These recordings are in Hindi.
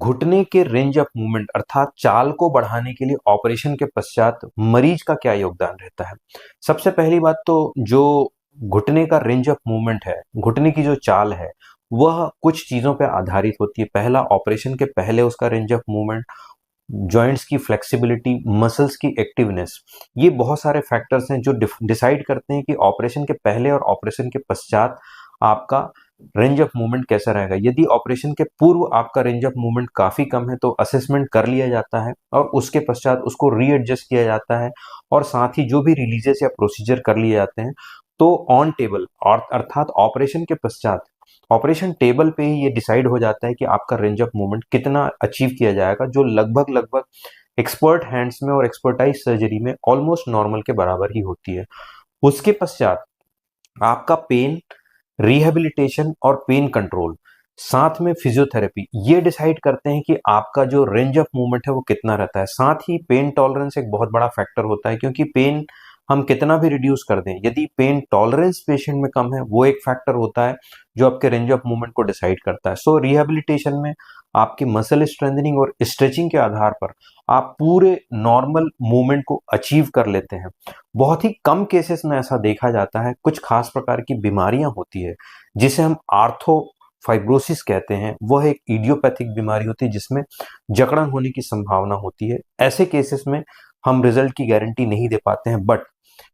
घुटने के रेंज ऑफ मूवमेंट अर्थात चाल को बढ़ाने के लिए ऑपरेशन के पश्चात मरीज का क्या योगदान रहता है। सबसे पहली बात तो जो घुटने का रेंज ऑफ मूवमेंट है, घुटने की जो चाल है वह कुछ चीजों पर आधारित होती है। पहला, ऑपरेशन के पहले उसका रेंज ऑफ मूवमेंट, जॉइंट्स की फ्लेक्सिबिलिटी, मसल्स की एक्टिवनेस, ये बहुत सारे फैक्टर्स हैं जो डिसाइड करते हैं कि ऑपरेशन के पहले और ऑपरेशन के पश्चात आपका रेंज ऑफ मूवमेंट कैसा रहेगा। यदि ऑपरेशन के पूर्व आपका रेंज ऑफ मूवमेंट काफी कम है तो असेसमेंट कर लिया जाता है और उसके पश्चात उसको रीएडजस्ट किया जाता है और साथ ही जो भी रिलीजेस या प्रोसीजर कर लिए जाते हैं तो ऑन टेबल और अर्थात ऑपरेशन के पश्चात ऑपरेशन टेबल पे ही ये डिसाइड हो जाता है कि आपका रेंज ऑफ मूवमेंट कितना अचीव किया जाएगा, जो लगभग एक्सपर्ट हैंड्स में और एक्सपर्टाइज सर्जरी में ऑलमोस्ट नॉर्मल के बराबर ही होती है। उसके पश्चात आपका पेन रिहेबिलिटेशन और पेन कंट्रोल, साथ में फिजियोथेरेपी, ये डिसाइड करते हैं कि आपका जो रेंज ऑफ मूवमेंट है वो कितना रहता है। साथ ही पेन टॉलरेंस एक बहुत बड़ा फैक्टर होता है, क्योंकि पेन हम कितना भी रिड्यूस कर दें, यदि पेन टॉलरेंस पेशेंट में कम है वो एक फैक्टर होता है जो आपके रेंज ऑफ मूवमेंट को डिसाइड करता है। सो रिहेबिलिटेशन में आपकी मसल स्ट्रेंथनिंग और स्ट्रेचिंग के आधार पर आप पूरे नॉर्मल मूवमेंट को अचीव कर लेते हैं। बहुत ही कम केसेस में ऐसा देखा जाता है, कुछ खास प्रकार की बीमारियां होती है जिसे हम आर्थोफाइब्रोसिस कहते हैं, वह एक इडियोपैथिक बीमारी होती है जिसमें जकड़न होने की संभावना होती है। ऐसे केसेस में हम रिजल्ट की गारंटी नहीं दे पाते हैं, but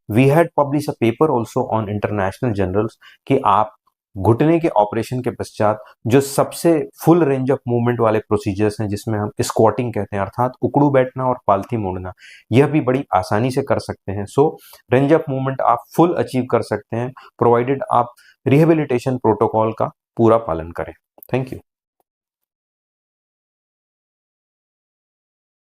we had publish a paper also on international journals कि आप घुटने के ऑपरेशन के पश्चात जो सबसे फुल रेंज ऑफ मूवमेंट वाले प्रोसीजर्स हैं, जिसमें हम स्क्वाटिंग कहते हैं अर्थात उकड़ू बैठना और पालथी मोड़ना, यह भी बड़ी आसानी से कर सकते हैं। सो रेंज ऑफ मूवमेंट आप फुल अचीव कर सकते हैं प्रोवाइडेड आप रिहेबिलिटेशन प्रोटोकॉल का पूरा पालन करें। Thank you.